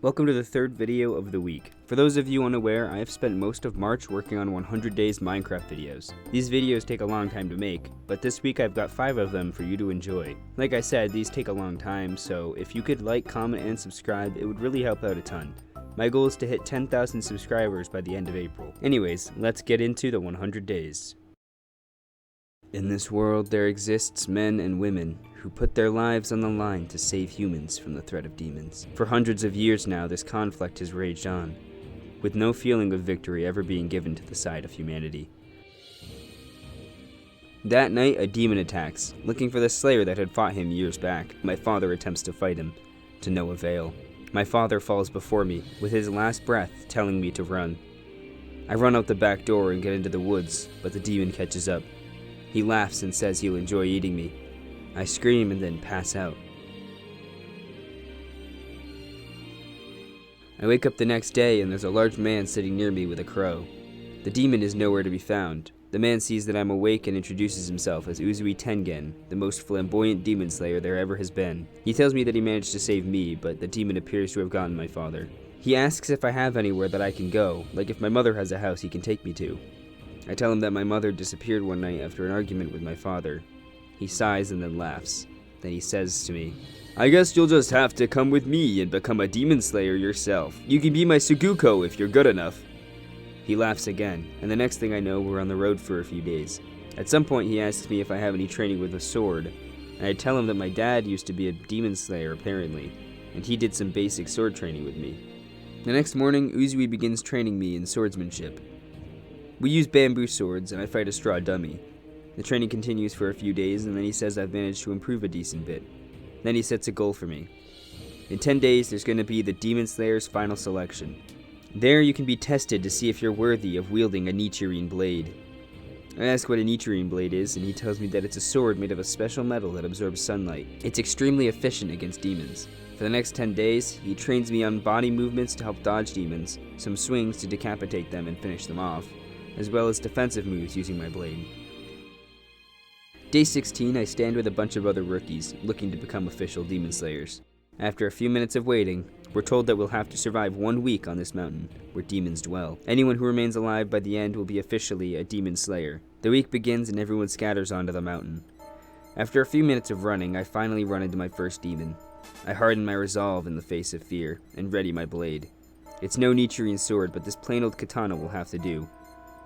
Welcome to the third video of the week. For those of you unaware, I have spent most of March working on 100 days Minecraft videos. These videos take a long time to make, but this week I've got 5 of them for you to enjoy. Like I said, these take a long time, so if you could like, comment, and subscribe, it would really help out a ton. My goal is to hit 10,000 subscribers by the end of April. Anyways, let's get into the 100 days. In this world, there exists men and women who put their lives on the line to save humans from the threat of demons. For hundreds of years now, this conflict has raged on, with no feeling of victory ever being given to the side of humanity. That night, a demon attacks, looking for the slayer that had fought him years back. My father attempts to fight him, to no avail. My father falls before me, with his last breath telling me to run. I run out the back door and get into the woods, but the demon catches up. He laughs and says he'll enjoy eating me. I scream and then pass out. I wake up the next day and there's a large man sitting near me with a crow. The demon is nowhere to be found. The man sees that I'm awake and introduces himself as Uzui Tengen, the most flamboyant demon slayer there ever has been. He tells me that he managed to save me, but the demon appears to have gotten my father. He asks if I have anywhere that I can go, like if my mother has a house he can take me to. I tell him that my mother disappeared one night after an argument with my father. He sighs and then laughs. Then he says to me, "I guess you'll just have to come with me and become a demon slayer yourself. You can be my Suguko if you're good enough." He laughs again, and the next thing I know, we're on the road for a few days. At some point, he asks me if I have any training with a sword, and I tell him that my dad used to be a demon slayer, apparently, and he did some basic sword training with me. The next morning, Uzui begins training me in swordsmanship. We use bamboo swords, and I fight a straw dummy. The training continues for a few days, and then he says I've managed to improve a decent bit. Then he sets a goal for me. In 10 days, there's going to be the Demon Slayer's final selection. There, you can be tested to see if you're worthy of wielding a Nichirin blade. I ask what a Nichirin blade is, and he tells me that it's a sword made of a special metal that absorbs sunlight. It's extremely efficient against demons. For the next 10 days, he trains me on body movements to help dodge demons, some swings to decapitate them and finish them off, as well as defensive moves using my blade. Day 16, I stand with a bunch of other rookies, looking to become official demon slayers. After a few minutes of waiting, we're told that we'll have to survive 1 week on this mountain, where demons dwell. Anyone who remains alive by the end will be officially a demon slayer. The week begins and everyone scatters onto the mountain. After a few minutes of running, I finally run into my first demon. I harden my resolve in the face of fear, and ready my blade. It's no Nichirin sword, but this plain old katana will have to do.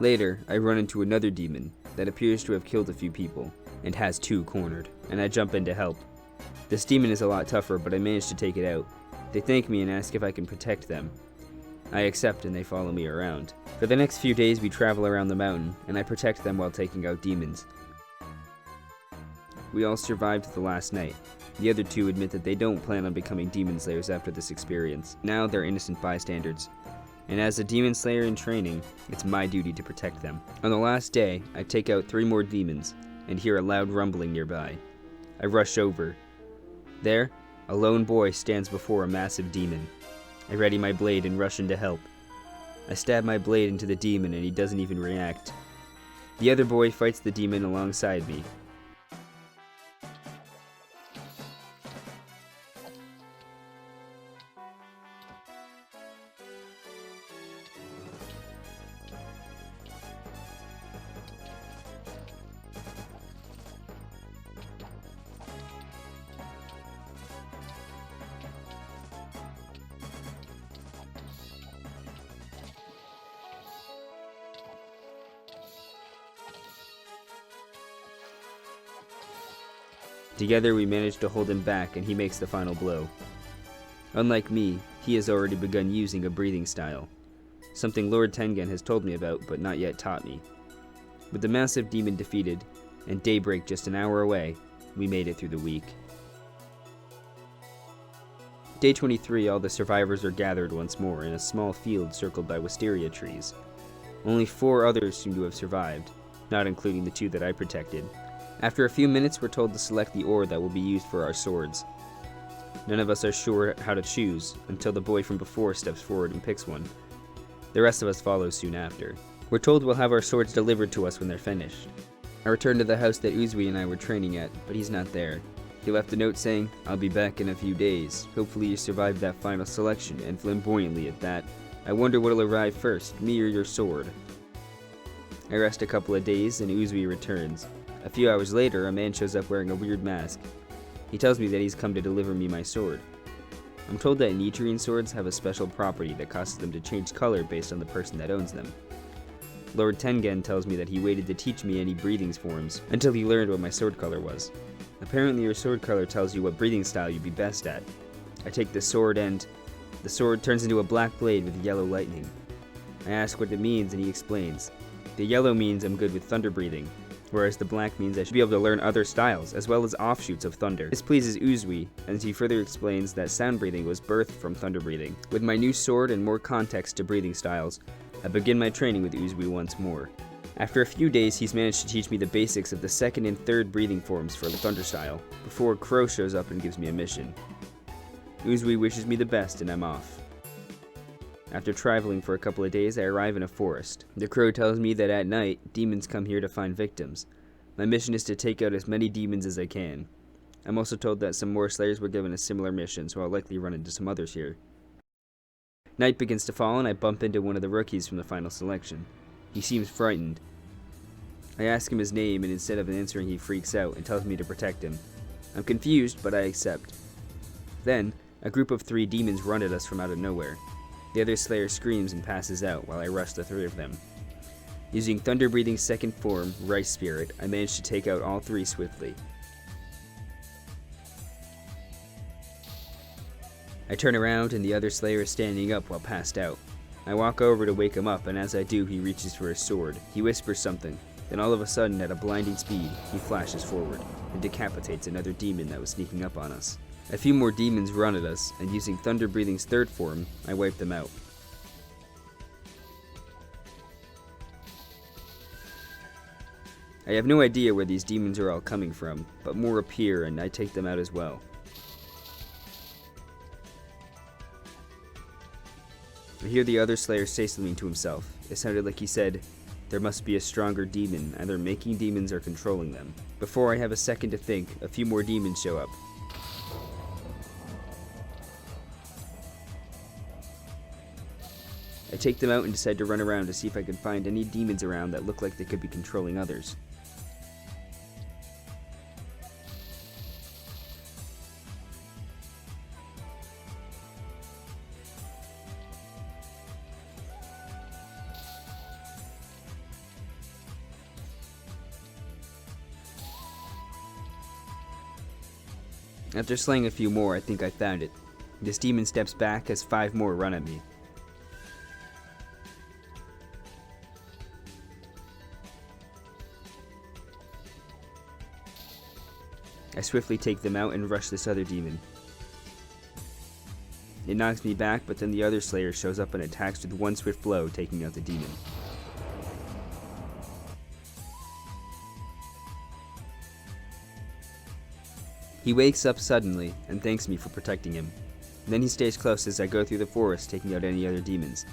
Later, I run into another demon that appears to have killed a few people, and has 2 cornered, and I jump in to help. This demon is a lot tougher, but I manage to take it out. They thank me and ask if I can protect them. I accept and they follow me around. For the next few days we travel around the mountain, and I protect them while taking out demons. We all survived the last night. The other 2 admit that they don't plan on becoming demon slayers after this experience. Now they're innocent bystanders. And as a demon slayer in training, it's my duty to protect them. On the last day, I take out 3 more demons, and hear a loud rumbling nearby. I rush over. There, a lone boy stands before a massive demon. I ready my blade and rush in to help. I stab my blade into the demon and he doesn't even react. The other boy fights the demon alongside me. Together we manage to hold him back and he makes the final blow. Unlike me, he has already begun using a breathing style, something Lord Tengen has told me about but not yet taught me. With the massive demon defeated, and daybreak just an hour away, we made it through the week. Day 23, all the survivors are gathered once more in a small field circled by wisteria trees. Only 4 others seem to have survived, not including the 2 that I protected. After a few minutes, we're told to select the ore that will be used for our swords. None of us are sure how to choose until the boy from before steps forward and picks one. The rest of us follow soon after. We're told we'll have our swords delivered to us when they're finished. I return to the house that Uzui and I were training at, but he's not there. He left a note saying, "I'll be back in a few days. Hopefully you survived that final selection, and flamboyantly at that. I wonder what'll arrive first, me or your sword." I rest a couple of days, and Uzui returns. A few hours later, a man shows up wearing a weird mask. He tells me that he's come to deliver me my sword. I'm told that Nichiren swords have a special property that causes them to change color based on the person that owns them. Lord Tengen tells me that he waited to teach me any breathing forms until he learned what my sword color was. Apparently your sword color tells you what breathing style you'd be best at. I take the sword and the sword turns into a black blade with yellow lightning. I ask what it means and he explains. The yellow means I'm good with thunder breathing, whereas the black means I should be able to learn other styles, as well as offshoots of thunder. This pleases Uzui, and he further explains that sound breathing was birthed from thunder breathing. With my new sword and more context to breathing styles, I begin my training with Uzui once more. After a few days, he's managed to teach me the basics of the second and third breathing forms for the thunder style, before Crow shows up and gives me a mission. Uzui wishes me the best and I'm off. After traveling for a couple of days, I arrive in a forest. The crow tells me that at night, demons come here to find victims. My mission is to take out as many demons as I can. I'm also told that some more slayers were given a similar mission, so I'll likely run into some others here. Night begins to fall and I bump into one of the rookies from the final selection. He seems frightened. I ask him his name and instead of answering he freaks out and tells me to protect him. I'm confused, but I accept. Then, a group of 3 demons run at us from out of nowhere. The other slayer screams and passes out while I rush the 3 of them. Using Thunder Breathing's second form, Rice Spirit, I manage to take out all 3 swiftly. I turn around and the other slayer is standing up while passed out. I walk over to wake him up, and as I do, he reaches for his sword. He whispers something, then all of a sudden, at a blinding speed, he flashes forward and decapitates another demon that was sneaking up on us. A few more demons run at us, and using Thunder Breathing's third form, I wipe them out. I have no idea where these demons are all coming from, but more appear and I take them out as well. I hear the other slayer say something to himself. It sounded like he said, "There must be a stronger demon, either making demons or controlling them." Before I have a second to think, a few more demons show up. I take them out and decide to run around to see if I can find any demons around that look like they could be controlling others. After slaying a few more, I think I found it. This demon steps back as 5 more run at me. I swiftly take them out and rush this other demon. It knocks me back, but then the other slayer shows up and attacks with one swift blow, taking out the demon. He wakes up suddenly and thanks me for protecting him. Then he stays close as I go through the forest, taking out any other demons.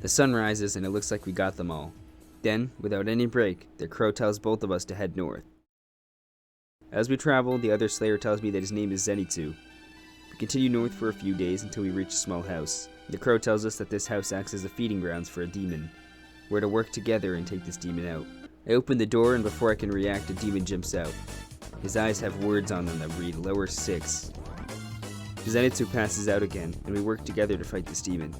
The sun rises and it looks like we got them all. Then, without any break, the crow tells both of us to head north. As we travel, the other slayer tells me that his name is Zenitsu. We continue north for a few days until we reach a small house. The crow tells us that this house acts as a feeding grounds for a demon. We're to work together and take this demon out. I open the door and before I can react, a demon jumps out. His eyes have words on them that read lower 6. Zenitsu passes out again, and we work together to fight this demon.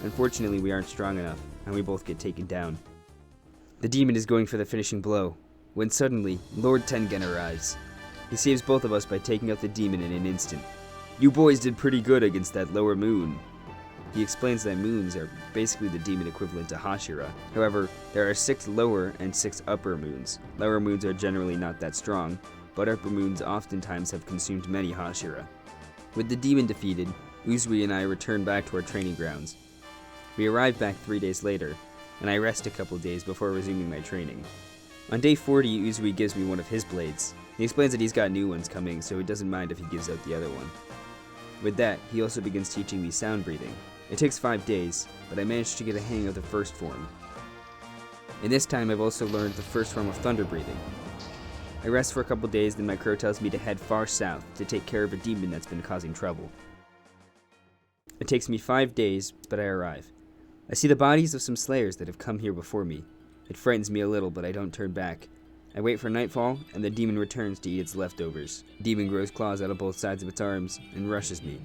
Unfortunately, we aren't strong enough, and we both get taken down. The demon is going for the finishing blow, when suddenly, Lord Tengen arrives. He saves both of us by taking out the demon in an instant. "You boys did pretty good against that lower moon." He explains that moons are basically the demon equivalent to Hashira. However, there are 6 lower and 6 upper moons. Lower moons are generally not that strong, but upper moons oftentimes have consumed many Hashira. With the demon defeated, Uzui and I return back to our training grounds. We arrive back 3 days later, and I rest a couple days before resuming my training. On day 40, Uzui gives me one of his blades. He explains that he's got new ones coming, so he doesn't mind if he gives out the other one. With that, he also begins teaching me sound breathing. It takes 5 days, but I managed to get a hang of the first form. In this time, I've also learned the first form of thunder breathing. I rest for a couple days, then my crow tells me to head far south to take care of a demon that's been causing trouble. It takes me 5 days, but I arrive. I see the bodies of some slayers that have come here before me. It frightens me a little, but I don't turn back. I wait for nightfall, and the demon returns to eat its leftovers. The demon grows claws out of both sides of its arms and rushes me.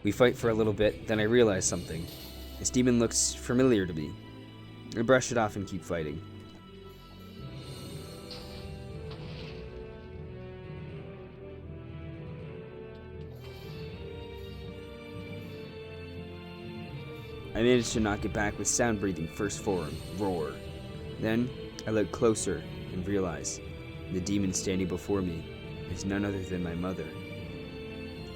We fight for a little bit, then I realize something. This demon looks familiar to me. I brush it off and keep fighting. I managed to knock it back with sound breathing first form, roar. Then, I look closer and realize the demon standing before me is none other than my mother.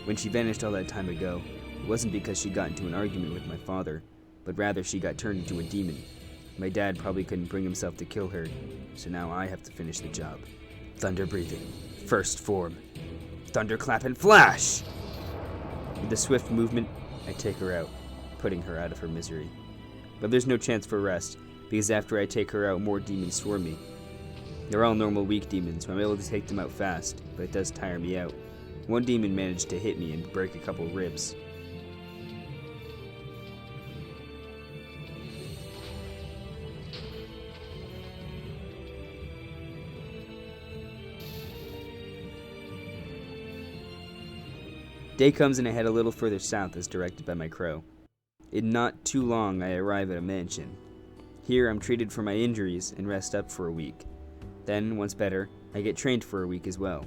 When she vanished all that time ago, it wasn't because she got into an argument with my father, but rather she got turned into a demon. My dad probably couldn't bring himself to kill her, so now I have to finish the job. Thunder breathing, first form, thunderclap and flash! With a swift movement, I take her out, putting her out of her misery. But there's no chance for rest, because after I take her out, more demons swarm me. They're all normal weak demons, so I'm able to take them out fast, but it does tire me out. One demon managed to hit me and break a couple ribs. Day comes and I head a little further south as directed by my crow. In not too long, I arrive at a mansion. Here, I'm treated for my injuries and rest up for a week. Then, once better, I get trained for a week as well.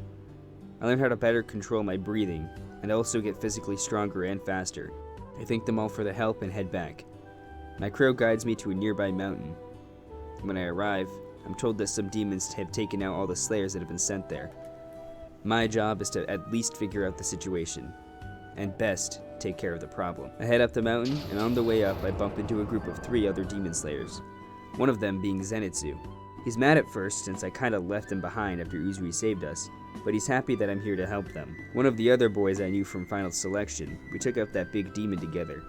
I learn how to better control my breathing, and I also get physically stronger and faster. I thank them all for the help and head back. My crow guides me to a nearby mountain. When I arrive, I'm told that some demons have taken out all the slayers that have been sent there. My job is to at least figure out the situation, and best, take care of the problem. I head up the mountain, and on the way up, I bump into a group of 3 other demon slayers, one of them being Zenitsu. He's mad at first since I kinda left him behind after Uzui saved us, but he's happy that I'm here to help them. One of the other boys I knew from final selection, we took out that big demon together.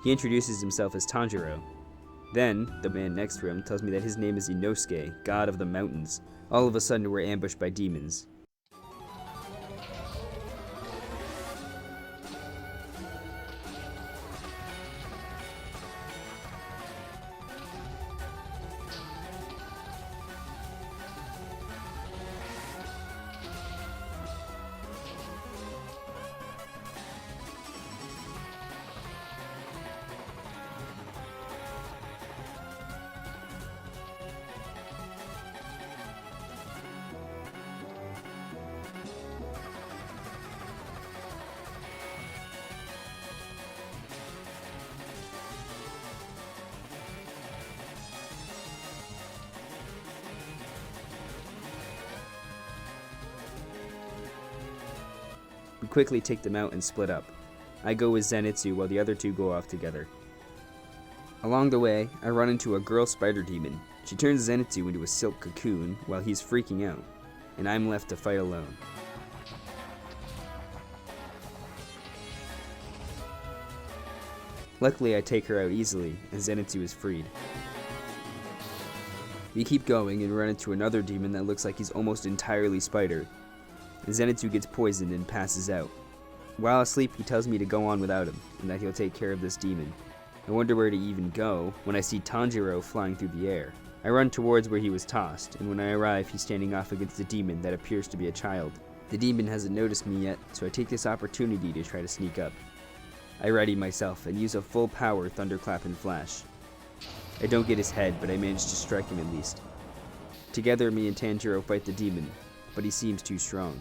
He introduces himself as Tanjiro. Then, the man next to him tells me that his name is Inosuke, god of the mountains. All of a sudden, we're ambushed by demons. We quickly take them out and split up. I go with Zenitsu while the other 2 go off together. Along the way, I run into a girl spider demon. She turns Zenitsu into a silk cocoon while he's freaking out, and I'm left to fight alone. Luckily, I take her out easily, and Zenitsu is freed. We keep going and run into another demon that looks like he's almost entirely spider. Zenitsu gets poisoned and passes out. While asleep, he tells me to go on without him, and that he'll take care of this demon. I wonder where to even go when I see Tanjiro flying through the air. I run towards where he was tossed, and when I arrive, he's standing off against a demon that appears to be a child. The demon hasn't noticed me yet, so I take this opportunity to try to sneak up. I ready myself and use a full power thunderclap and flash. I don't get his head, but I manage to strike him at least. Together, me and Tanjiro fight the demon, but he seems too strong.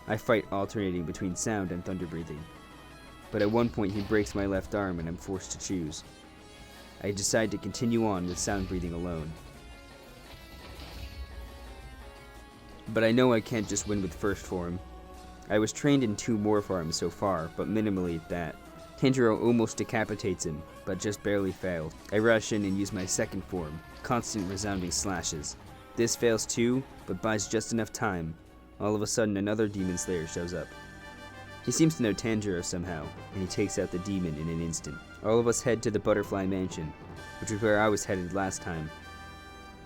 I fight alternating between sound and thunder breathing, but at one point he breaks my left arm and I'm forced to choose. I decide to continue on with sound breathing alone. But I know I can't just win with first form. I was trained in 2 more forms so far, but minimally at that. Tanjiro almost decapitates him, but just barely failed. I rush in and use my second form, constant resounding slashes. This fails too, but buys just enough time. All of a sudden another demon slayer shows up. He seems to know Tanjiro somehow, and he takes out the demon in an instant. All of us head to the Butterfly Mansion, which is where I was headed last time.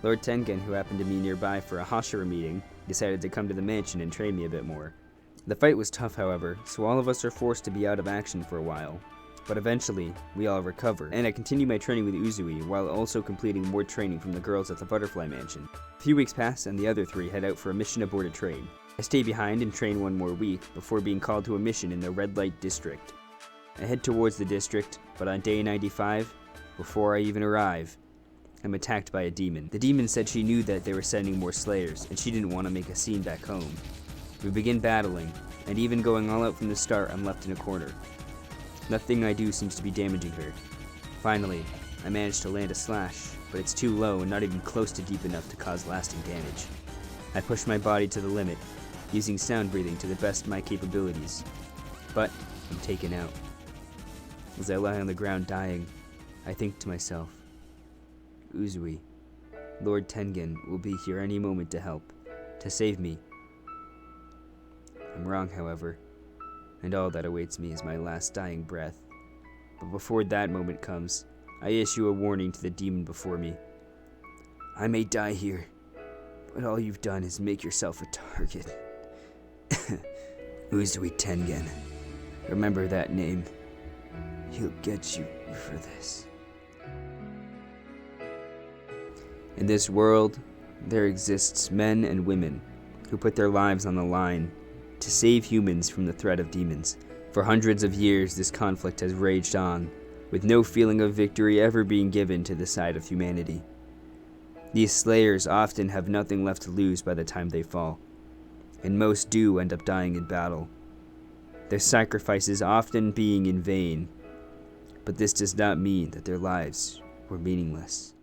Lord Tengen, who happened to be nearby for a Hashira meeting, decided to come to the mansion and train me a bit more. The fight was tough, however, so all of us are forced to be out of action for a while. But eventually, we all recover, and I continue my training with Uzui while also completing more training from the girls at the Butterfly Mansion. A few weeks pass and the other 3 head out for a mission aboard a train. I stay behind and train 1 more week before being called to a mission in the Red Light District. I head towards the district, but on day 95, before I even arrive, I'm attacked by a demon. The demon said she knew that they were sending more slayers, and she didn't want to make a scene back home. We begin battling, and even going all out from the start, I'm left in a corner. Nothing I do seems to be damaging her. Finally, I manage to land a slash, but it's too low and not even close to deep enough to cause lasting damage. I push my body to the limit, using sound breathing to the best of my capabilities, but I'm taken out. As I lie on the ground dying, I think to myself, Uzui, Lord Tengen will be here any moment to help, to save me. I'm wrong, however, and all that awaits me is my last dying breath. But before that moment comes, I issue a warning to the demon before me. I may die here, but all you've done is make yourself a target. Uzui Tengen. Remember that name. He'll get you for this. In this world, there exists men and women who put their lives on the line to save humans from the threat of demons. For hundreds of years, this conflict has raged on, with no feeling of victory ever being given to the side of humanity. These slayers often have nothing left to lose by the time they fall, and most do end up dying in battle, their sacrifices often being in vain, but this does not mean that their lives were meaningless.